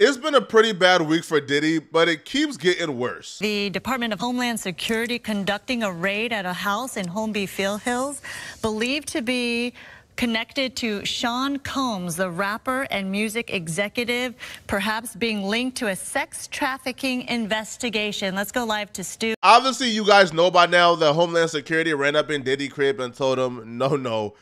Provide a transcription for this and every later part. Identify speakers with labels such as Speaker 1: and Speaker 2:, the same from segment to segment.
Speaker 1: It's been a pretty bad week for Diddy, but it keeps getting worse.
Speaker 2: The Department of Homeland Security conducting a raid at a house in Holmby Field Hills, believed to be connected to Sean Combs, the rapper and music executive, perhaps being linked to a sex trafficking investigation. Let's go live to Stu.
Speaker 1: Obviously, you guys know by now that Homeland Security ran up in Diddy crib and told him, no,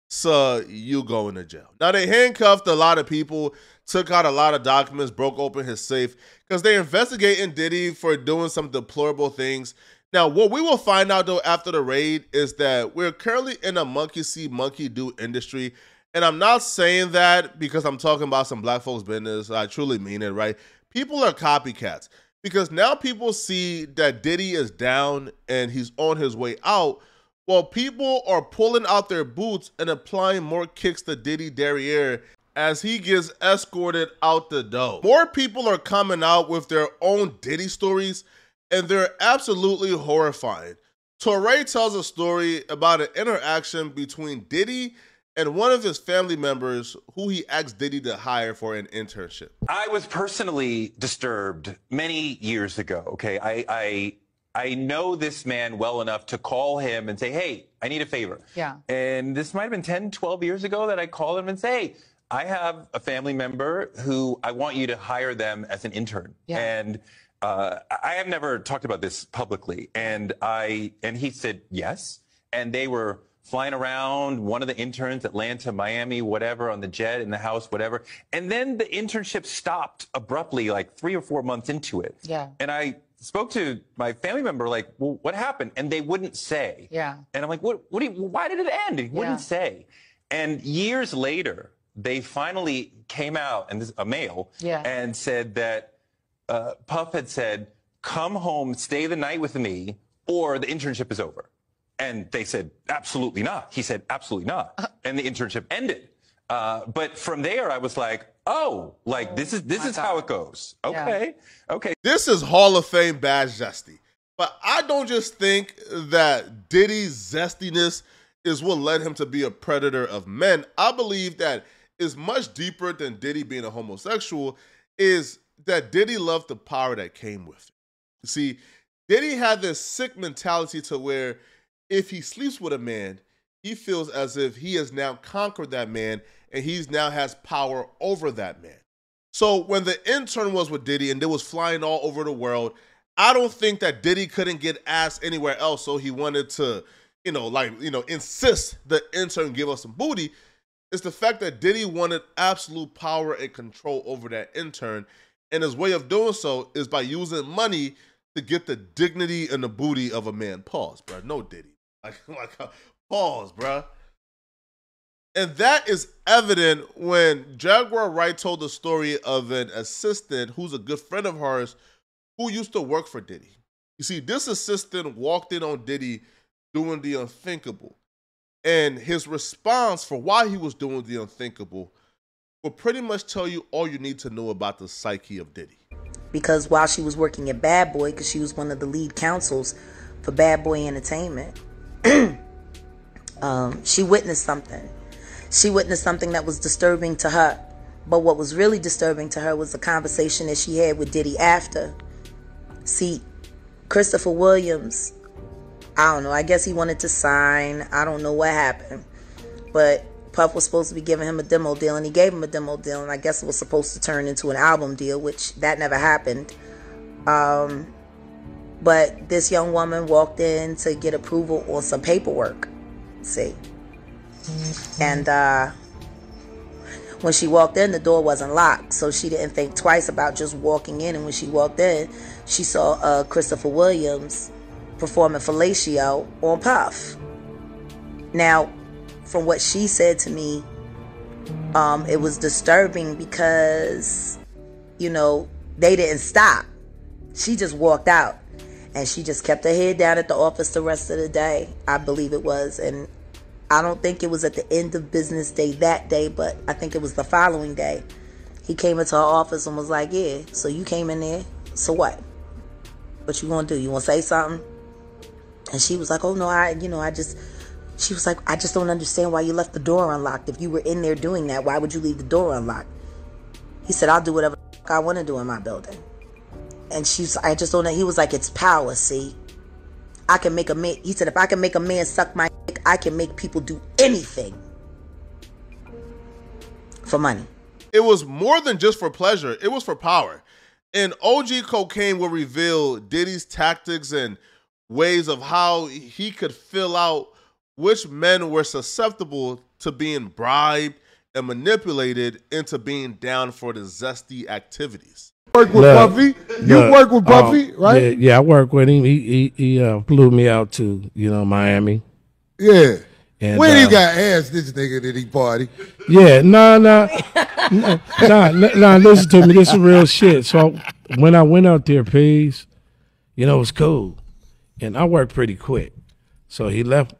Speaker 1: sir, you going to jail. Now, they handcuffed a lot of people, took out a lot of documents, broke open his safe, because they're investigating Diddy for doing some deplorable things. Now, what we will find out, though, after the raid is that we're currently in a monkey see, monkey do industry. And I'm not saying that because I'm talking about some black folks' business. I truly mean it, right? People are copycats because now people see that Diddy is down and he's on his way out. Well, people are pulling out their boots and applying more kicks to Diddy derriere as he gets escorted out the door. More people are coming out with their own Diddy stories, and they're absolutely horrifying. Torre tells a story about an interaction between Diddy and one of his family members who he asked Diddy to hire for an internship.
Speaker 3: I was personally disturbed many years ago, okay? I know this man well enough to call him and say, hey, I need a favor.
Speaker 4: Yeah.
Speaker 3: And this might have been 10, 12 years ago that I called him and say, hey, I have a family member who I want you to hire them as an intern.
Speaker 4: Yeah.
Speaker 3: And I have never talked about this publicly. And he said yes. And they were flying around, one of the interns, Atlanta, Miami, whatever, on the jet, in the house, whatever. And then the internship stopped abruptly, like 3 or 4 months into it.
Speaker 4: Yeah.
Speaker 3: And I spoke to my family member, like, well, what happened? And they wouldn't say.
Speaker 4: Yeah.
Speaker 3: And I'm like, why did it end? He wouldn't say. And years later, they finally came out, and this a male, and said that Puff had said, come home, stay the night with me, or the internship is over. And they said, absolutely not. He said, absolutely not. And the internship ended. But from there, I was like, oh, like this is how it goes. Okay. Yeah. Okay.
Speaker 1: This is Hall of Fame bad zesty. But I don't just think that Diddy's zestiness is what led him to be a predator of men. I believe that is much deeper than Diddy being a homosexual, is that Diddy loved the power that came with it. You see, Diddy had this sick mentality to where if he sleeps with a man, he feels as if he has now conquered that man and he's now has power over that man. So when the intern was with Diddy and they was flying all over the world, I don't think that Diddy couldn't get ass anywhere else. So he wanted to, insist the intern give us some booty. It's the fact that Diddy wanted absolute power and control over that intern. And his way of doing so is by using money to get the dignity and the booty of a man. Pause, bro. No Diddy. Pause, bro. And that is evident when Jaguar Wright told the story of an assistant who's a good friend of hers who used to work for Diddy. You see, this assistant walked in on Diddy doing the unthinkable. And his response for why he was doing the unthinkable will pretty much tell you all you need to know about the psyche of Diddy.
Speaker 5: Because while she was working at Bad Boy, because she was one of the lead counsels for Bad Boy Entertainment, she witnessed something. She witnessed something that was disturbing to her. But what was really disturbing to her was the conversation that she had with Diddy after. See, Christopher Williams, I don't know, I guess he wanted to sign. I don't know what happened. But Puff was supposed to be giving him a demo deal, and he gave him a demo deal, and I guess it was supposed to turn into an album deal, which that never happened. But this young woman walked in to get approval on some paperwork. See. And when she walked in, the door wasn't locked, so she didn't think twice about just walking in. And when she walked in, she saw Christopher Williams performing fellatio on Puff. Now, from what she said to me, it was disturbing because, they didn't stop. She just walked out, and she just kept her head down at the office the rest of the day, I believe it was. And I don't think it was at the end of business day that day, but I think it was the following day. He came into her office and was like, yeah, so you came in there, so what? What you gonna do? You wanna say something? And she was like, oh no, she was like, I just don't understand why you left the door unlocked. If you were in there doing that, why would you leave the door unlocked? He said, I'll do whatever I want to do in my building. And I just don't know. He was like, it's power, see? I can make a man, he said, if I can make a man suck my dick, I can make people do anything for money.
Speaker 1: It was more than just for pleasure. It was for power. And OG Cocaine will reveal Diddy's tactics and ways of how he could fill out which men were susceptible to being bribed and manipulated into being down for the zesty activities.
Speaker 4: Work with Puffy. You work with Puffy, right?
Speaker 6: Yeah, I work with him. He flew me out to Miami.
Speaker 4: Yeah.
Speaker 6: And,
Speaker 4: when you got asked this nigga did he party?
Speaker 6: Yeah, nah. Listen to me. This is real shit. So when I went out there, Peace, it was cool, and I worked pretty quick. So he left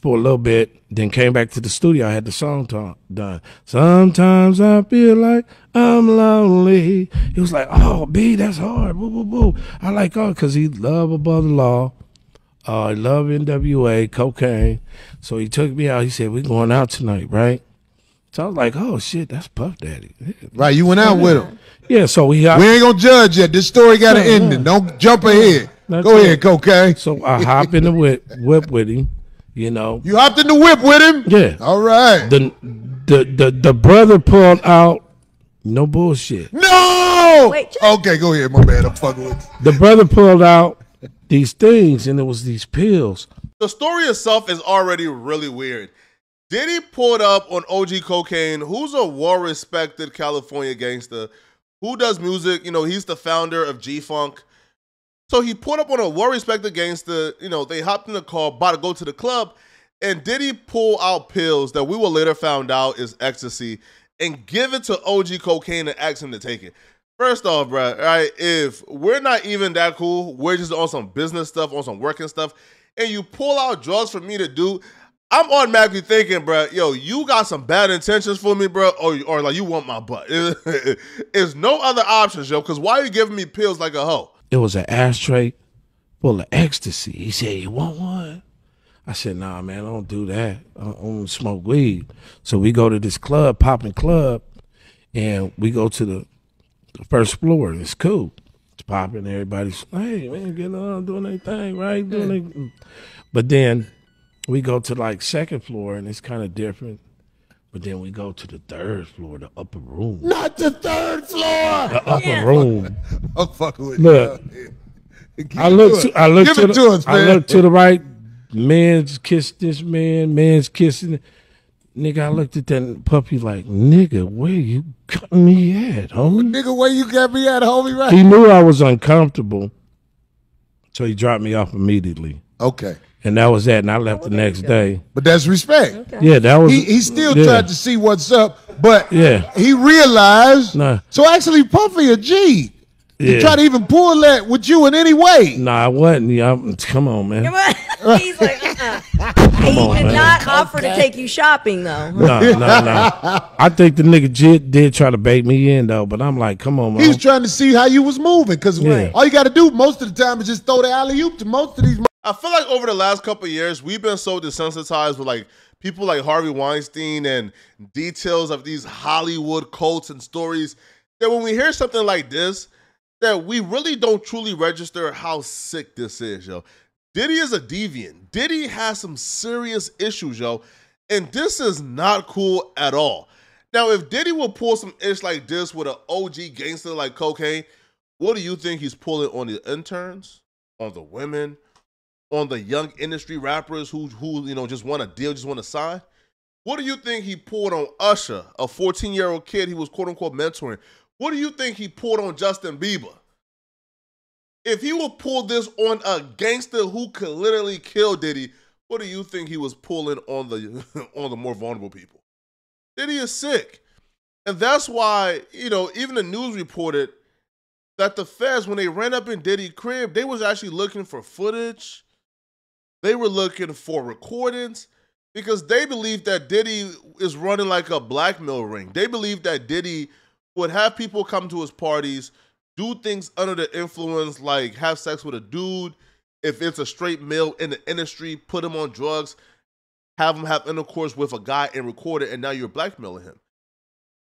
Speaker 6: for a little bit, then came back to the studio. I had the song done. Sometimes I feel like I'm lonely. He was like, "Oh, B, that's hard." Woo, woo, woo. I like, because he love Above the Law. I love NWA, Cocaine. So he took me out. He said, "We're going out tonight, right?" So I was like, "Oh shit, that's Puff Daddy."
Speaker 4: Right, you went out with him.
Speaker 6: Yeah, so we
Speaker 4: ain't gonna judge yet. This story got an ending. Don't jump ahead. Go ahead, Cocaine.
Speaker 6: So I hop in the whip with him. You
Speaker 4: hopped in the whip with him?
Speaker 6: Yeah.
Speaker 4: All right.
Speaker 6: The brother pulled out, no bullshit.
Speaker 4: No! Wait, okay, go ahead, my man. I'm fucking with you.
Speaker 6: The brother pulled out these things, and it was these pills.
Speaker 1: The story itself is already really weird. Diddy pulled up on OG Cocaine, who's a well-respected California gangster, who does music. He's the founder of G-Funk. So he pulled up on a well-respected gangster. They hopped in the car, about to go to the club, and Diddy pull out pills that we will later find out is ecstasy and give it to OG Cocaine and ask him to take it. First off, bro, right, if we're not even that cool, we're just on some business stuff, on some working stuff, and you pull out drugs for me to do, I'm automatically thinking, bro, yo, you got some bad intentions for me, bro, or like you want my butt. There's no other options, yo, because why are you giving me pills like a hoe?
Speaker 6: It was an ashtray full of ecstasy. He said, "You want one?" I said, "Nah, man, I don't do that. I don't smoke weed." So we go to this club, popping club, and we go to the first floor. It's cool. It's popping. Everybody's, "Hey, man, getting on, doing their thing, right?" But then we go to like second floor, and it's kind of different. But then we go to the third floor, the upper room.
Speaker 4: Not the third floor.
Speaker 6: The upper room.
Speaker 4: I'm fucking with
Speaker 6: Look,
Speaker 4: you.
Speaker 6: I look to the right. Man's kissed this man. Man's kissing. Nigga, I looked at that puppy like, "Nigga, where you got me at, homie?"
Speaker 4: Nigga, where you got me at, homie? Right.
Speaker 6: He knew I was uncomfortable, so he dropped me off immediately.
Speaker 4: Okay.
Speaker 6: And that was that, and I left the next day.
Speaker 4: But that's respect.
Speaker 6: Okay. Yeah, that was.
Speaker 4: He still tried to see what's up, but
Speaker 6: yeah,
Speaker 4: he realized.
Speaker 6: Nah.
Speaker 4: So actually, Puffy a G.
Speaker 6: Yeah.
Speaker 4: He tried to even pull that with you in any way.
Speaker 6: Nah, I wasn't. Come on, man.
Speaker 7: Come on. He's like, He did not offer to take you shopping, though.
Speaker 6: No. I think the nigga did try to bait me in, though, but I'm like, come on, man.
Speaker 4: He was trying to see how you was moving, because all you got to do most of the time is just throw the alley-oop to most of these.
Speaker 1: I feel like over the last couple of years, we've been so desensitized with like people like Harvey Weinstein and details of these Hollywood cults and stories that when we hear something like this, that we really don't truly register how sick this is, yo. Diddy is a deviant. Diddy has some serious issues, yo, and this is not cool at all. Now, if Diddy will pull some ish like this with an OG gangster like Cocaine, what do you think he's pulling on the interns, on the women, on the young industry rappers who just want a deal, just want to sign? What do you think he pulled on Usher, a 14-year-old kid he was quote-unquote mentoring? What do you think he pulled on Justin Bieber? If he would pull this on a gangster who could literally kill Diddy, what do you think he was pulling on the more vulnerable people? Diddy is sick. And that's why, even the news reported that the feds, when they ran up in Diddy's crib, they was actually looking for footage. They were looking for recordings because they believe that Diddy is running like a blackmail ring. They believe that Diddy would have people come to his parties, do things under the influence, like have sex with a dude. If it's a straight male in the industry, put him on drugs, have him have intercourse with a guy and record it, and now you're blackmailing him.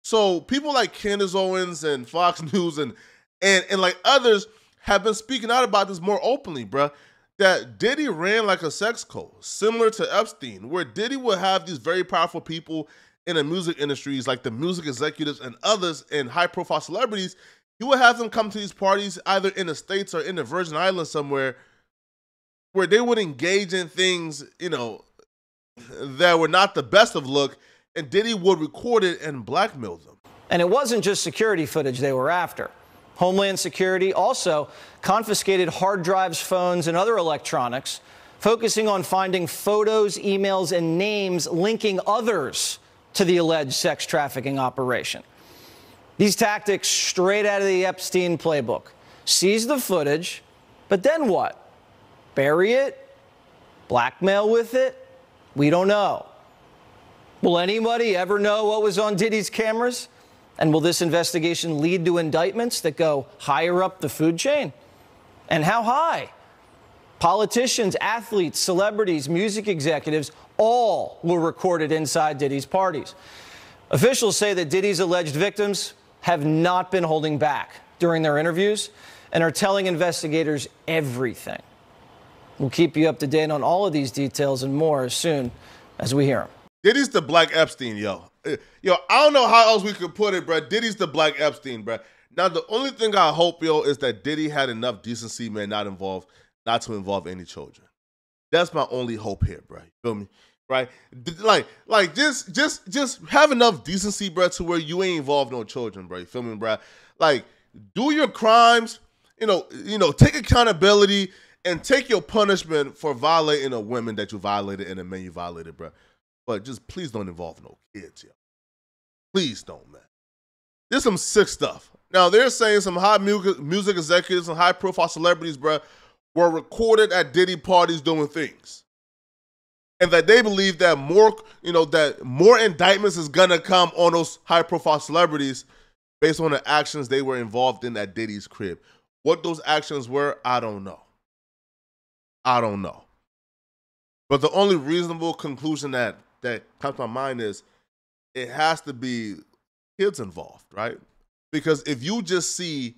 Speaker 1: So people like Candace Owens and Fox News and like others have been speaking out about this more openly, bruh. That Diddy ran like a sex cult, similar to Epstein, where Diddy would have these very powerful people in the music industries, like the music executives and others and high-profile celebrities. He would have them come to these parties either in the States or in the Virgin Islands somewhere, where they would engage in things, you know, that were not the best of look, and Diddy would record it and blackmail them.
Speaker 8: And it wasn't just security footage they were after. Homeland Security also confiscated hard drives, phones, and other electronics, focusing on finding photos, emails, and names linking others to the alleged sex trafficking operation. These tactics straight out of the Epstein playbook. Seize the footage, but then what? Bury it? Blackmail with it? We don't know. Will anybody ever know what was on Diddy's cameras? And will this investigation lead to indictments that go higher up the food chain? And how high? Politicians, athletes, celebrities, music executives, all were recorded inside Diddy's parties. Officials say that Diddy's alleged victims have not been holding back during their interviews and are telling investigators everything. We'll keep you up to date on all of these details and more as soon as we hear them.
Speaker 1: Diddy's the Black Epstein, yo. Yo, I don't know how else we could put it, bro. Diddy's the Black Epstein, bro. Now, the only thing I hope, yo, is that Diddy had enough decency, man, not to involve any children. That's my only hope here, bro. You feel me? Right? Like just have enough decency, bro, to where you ain't involved no children, bro. You feel me, bro? Like, do your crimes, you know, take accountability and take your punishment for violating a woman that you violated and a man you violated, bro. But just please don't involve no kids, yo. Please don't, man. There's some sick stuff. Now, they're saying some high music executives and high-profile celebrities, bro, were recorded at Diddy parties doing things. And that they believe that more indictments is gonna come on those high-profile celebrities based on the actions they were involved in at Diddy's crib. What those actions were, I don't know. But the only reasonable conclusion that comes to my mind is it has to be kids involved, right? Because if you just see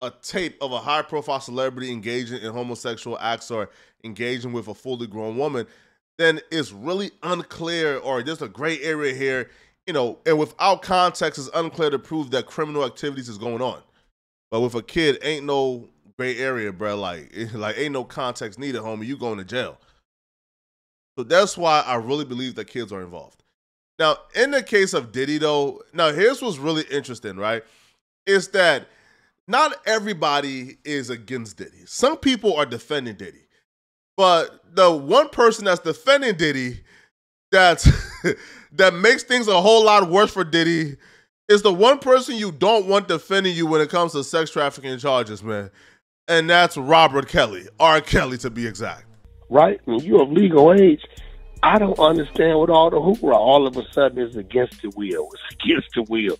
Speaker 1: a tape of a high-profile celebrity engaging in homosexual acts or engaging with a fully grown woman, then it's really unclear, or there's a gray area here, you know, and without context, it's unclear to prove that criminal activities is going on. But with a kid, ain't no gray area, bro. Like ain't no context needed, homie. You going to jail. So that's why I really believe that kids are involved. Now, in the case of Diddy, though, now here's what's really interesting, right? Is that not everybody is against Diddy. Some people are defending Diddy. But the one person that's defending Diddy that makes things a whole lot worse for Diddy is the one person you don't want defending you when it comes to sex trafficking charges, man. And that's Robert Kelly, R. Kelly to be exact.
Speaker 9: Right? When you're of legal age, I don't understand what all the hoorah all of a sudden is against the will. It's against the will.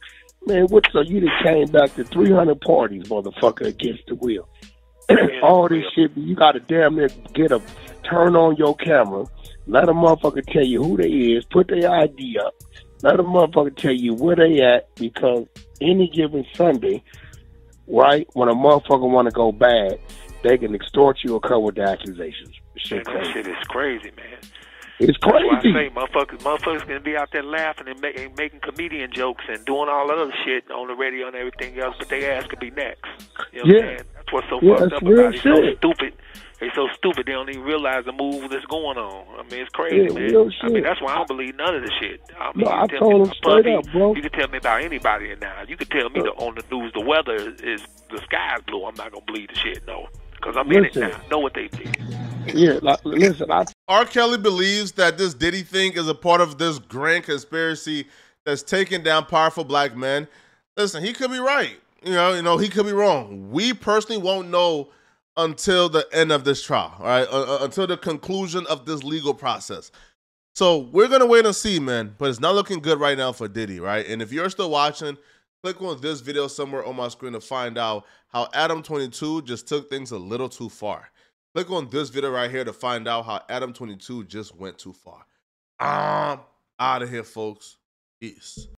Speaker 9: Man, what, so you just came back to 300 parties, motherfucker, against the will. All this shit, you got to damn near turn on your camera, let a motherfucker tell you who they is, put their ID up, let a motherfucker tell you where they at, because any given Sunday, right, when a motherfucker want to go bad, they can extort you or come with the accusations.
Speaker 10: That shit is crazy, man.
Speaker 9: It's crazy.
Speaker 10: That's why I say motherfuckers gonna be out there laughing and making comedian jokes and doing all that other shit on the radio and everything else, but their ass could be next. You know what I'm saying? That's what's so fucked up about it. So stupid. They so stupid they don't even realize the move that's going on. I mean, it's crazy, man. I mean, that's why I don't believe none of the shit. I mean,
Speaker 9: I told him straight up, bro.
Speaker 10: You can tell me about anybody now. You can tell me on the news the weather is the sky's blue. I'm not gonna believe the shit, no. Because I'm in it now. Know what they did.
Speaker 9: Yeah, listen.
Speaker 1: R. Kelly believes that this Diddy thing is a part of this grand conspiracy that's taking down powerful black men. Listen, he could be right. You know, he could be wrong. We personally won't know until the end of this trial, all right? Until the conclusion of this legal process. So we're gonna wait and see, man. But it's not looking good right now for Diddy, right? And if you're still watching, click on this video somewhere on my screen to find out how Adam22 just took things a little too far. Click on this video right here to find out how Adam22 just went too far. I'm out of here, folks. Peace.